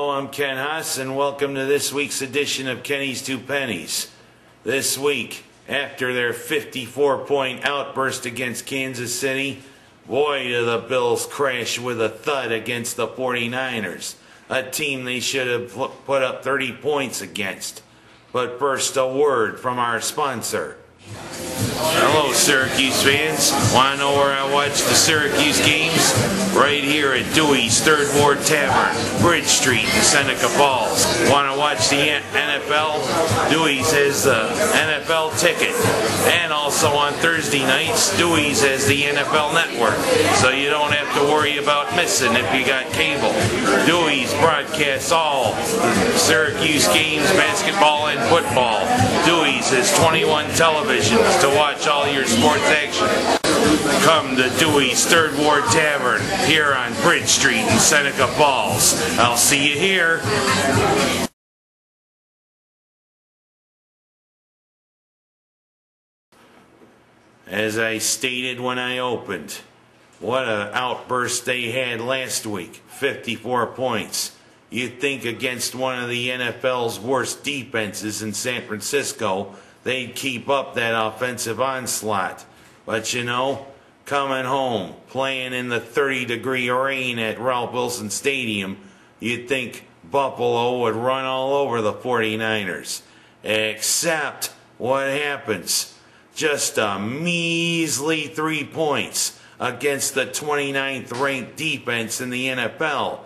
Hello, I'm Ken Haas, and welcome to this week's edition of Kenny's Two Pennies. This week, after their 54-point outburst against Kansas City, boy, do the Bills crash with a thud against the 49ers, a team they should have put up 30 points against. But first, a word from our sponsor. Hello, Syracuse fans. Want to know where I watch the Syracuse games? Right here at Dewey's Third Ward Tavern, Bridge Street in Seneca Falls. Want to watch the NFL? Dewey's has the NFL ticket. And also on Thursday nights, Dewey's has the NFL Network. So you don't have to worry about missing if you got cable. Dewey's broadcasts all the Syracuse games, basketball and football. Dewey's has 21 televisions to watch all your sports action. Come to Dewey's Third Ward Tavern here on Bridge Street in Seneca Falls. I'll see you here. As I stated when I opened, what an outburst they had last week. 54 points. You'd think against one of the NFL's worst defenses in San Francisco, they'd keep up that offensive onslaught. But you know, coming home, playing in the 30-degree rain at Ralph Wilson Stadium, you'd think Buffalo would run all over the 49ers. Except what happens? Just a measly 3 points against the 29th ranked defense in the NFL.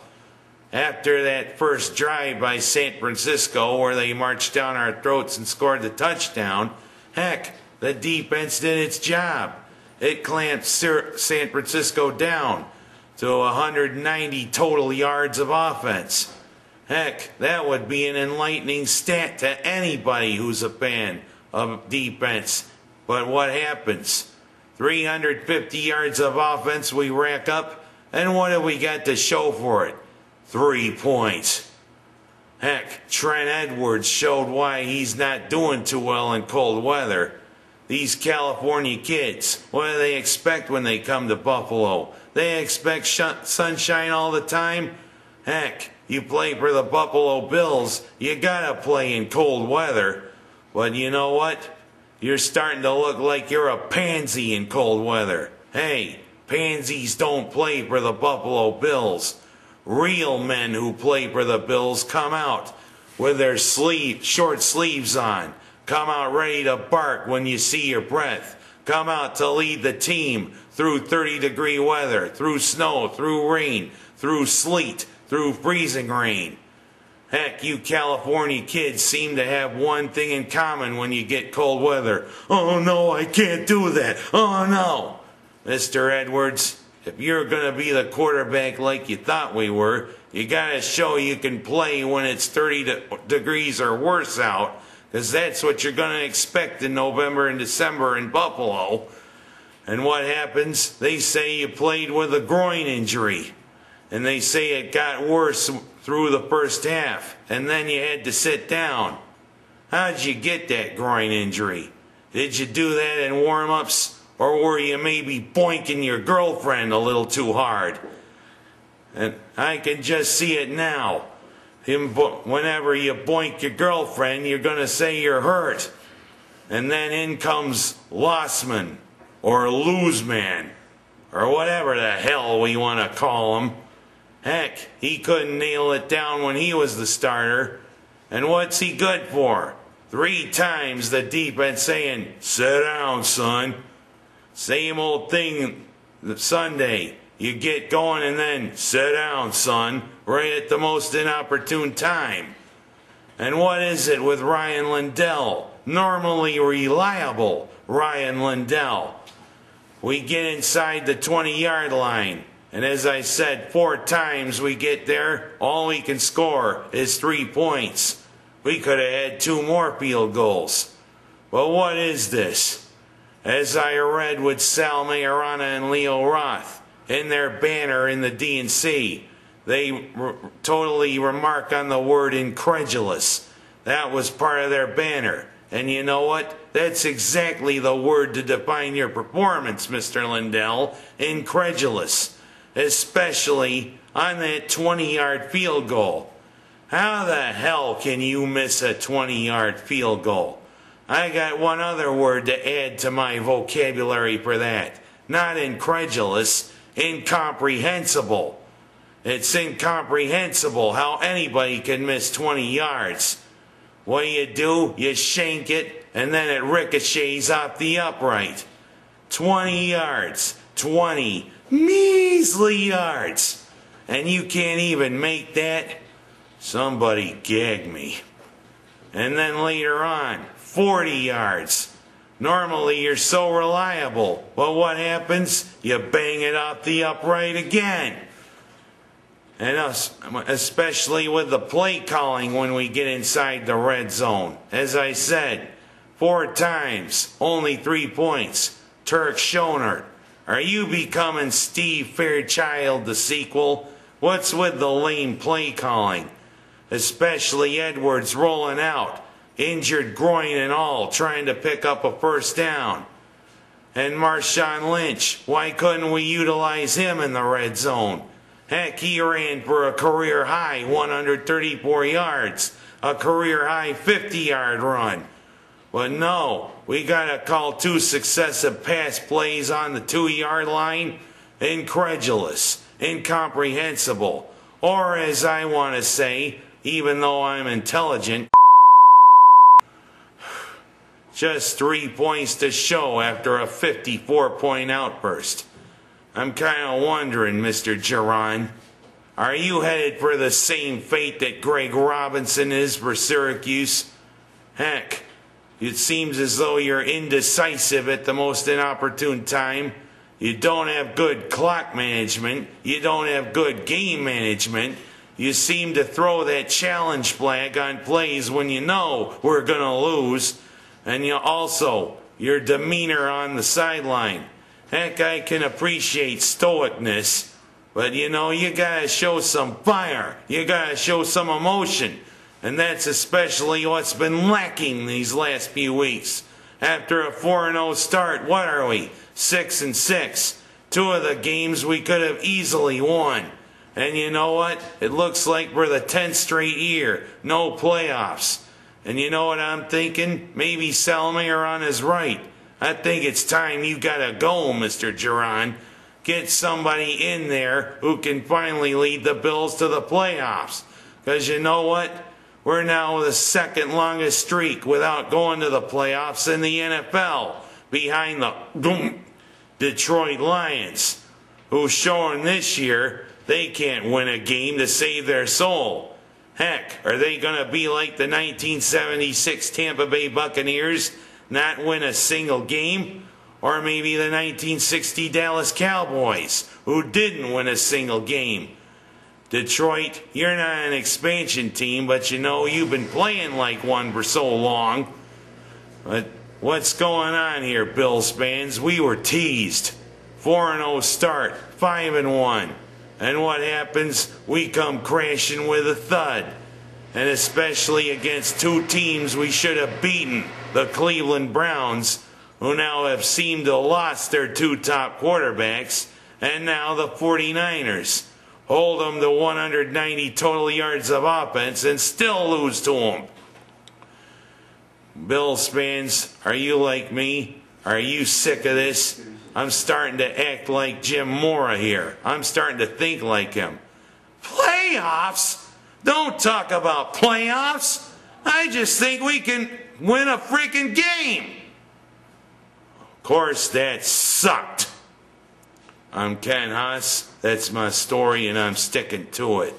After that first drive by San Francisco where they marched down our throats and scored the touchdown, heck, the defense did its job. It clamped San Francisco down to 190 total yards of offense. Heck, that would be an enlightening stat to anybody who's a fan of defense. But what happens? 350 yards of offense we rack up, and what have we got to show for it? 3 points. Heck, Trent Edwards showed why he's not doing too well in cold weather. These California kids, what do they expect when they come to Buffalo? They expect sunshine all the time? Heck, you play for the Buffalo Bills, you gotta play in cold weather. But you know what? You're starting to look like you're a pansy in cold weather. Hey, pansies don't play for the Buffalo Bills. Real men who play for the Bills come out with their short sleeves on. Come out ready to bark when you see your breath. Come out to lead the team through 30-degree weather, through snow, through rain, through sleet, through freezing rain. Heck, you California kids seem to have one thing in common when you get cold weather. Oh no, I can't do that. Oh no. Mr. Edwards, if you're going to be the quarterback like you thought we were, you got to show you can play when it's 30 degrees or worse out, because that's what you're going to expect in November and December in Buffalo. And what happens? They say you played with a groin injury, and they say it got worse through the first half, and then you had to sit down. How'd you get that groin injury? Did you do that in warm-ups? Or were you maybe boinking your girlfriend a little too hard? And I can just see it now. Whenever you boink your girlfriend, you're going to say you're hurt. And then in comes Lossman, or Loseman, or whatever the hell we want to call him. Heck, he couldn't nail it down when he was the starter. And what's he good for? 3 times the defense saying, "Sit down, son." Same old thing Sunday. You get going and then, "Sit down, son," right at the most inopportune time. And what is it with Ryan Lindell? Normally reliable Ryan Lindell. We get inside the 20-yard line. And as I said, 4 times we get there, all we can score is 3 points. We could have had 2 more field goals. But what is this? As I read with Sal Majorana and Leo Roth in their banner in the DNC, they totally remark on the word incredulous. That was part of their banner. And you know what? That's exactly the word to define your performance, Mr. Lindell. Incredulous. Especially on that 20-yard field goal. How the hell can you miss a 20-yard field goal? I got one other word to add to my vocabulary for that. Not incredulous, incomprehensible. It's incomprehensible how anybody can miss 20 yards. What do? You shank it, and then it ricochets off the upright. 20 yards. 20 measly yards. And you can't even make that? Somebody gag me. And then later on, 40 yards. Normally you're so reliable, but what happens? You bang it off the upright again. And us, especially with the play calling when we get inside the red zone. As I said, 4 times, only 3 points. Turk Schonert, are you becoming Steve Fairchild the sequel? What's with the lame play calling? Especially Edwards rolling out, injured groin and all, trying to pick up a first down. And Marshawn Lynch, why couldn't we utilize him in the red zone? Heck, he ran for a career-high 134 yards, a career-high 50-yard run. But no, we got to call 2 successive pass plays on the 2-yard line. Incredulous, incomprehensible, or as I want to say, even though I'm intelligent, just 3 points to show after a 54-point outburst. I'm kind of wondering, Mr. Giron, are you headed for the same fate that Greg Robinson is for Syracuse? Heck, it seems as though you're indecisive at the most inopportune time. You don't have good clock management. You don't have good game management. You seem to throw that challenge flag on plays when you know we're going to lose. And your demeanor on the sideline. Heck, I can appreciate stoicness, but you gotta show some fire. You gotta show some emotion. And that's especially what's been lacking these last few weeks. After a 4-0 start, what are we? 6-6. 2 of the games we could have easily won. And you know what? It looks like we're the 10th straight year. No playoffs. And you know what I'm thinking? Maybe Salmayer is right. I think it's time you gotta go, Mr. Giron. Get somebody in there who can finally lead the Bills to the playoffs. Because you know what? We're now the 2nd longest streak without going to the playoffs in the NFL, behind the Detroit Lions, who's showing this year they can't win a game to save their soul. Heck, are they going to be like the 1976 Tampa Bay Buccaneers, not win a single game? Or maybe the 1960 Dallas Cowboys, who didn't win a single game? Detroit, you're not an expansion team, but you've been playing like one for so long. But what's going on here, Bills fans? We were teased. 4-0 start, 5-1. And what happens? We come crashing with a thud. And especially against 2 teams we should have beaten, the Cleveland Browns, who now have seemed to have lost their 2 top quarterbacks, and now the 49ers. Hold them to 190 total yards of offense and still lose to them. Bills fans, are you like me? Are you sick of this? I'm starting to act like Jim Mora here. I'm starting to think like him. Playoffs? Don't talk about playoffs. I just think we can win a freaking game. Of course, that sucked. I'm Ken Haas. That's my story, and I'm sticking to it.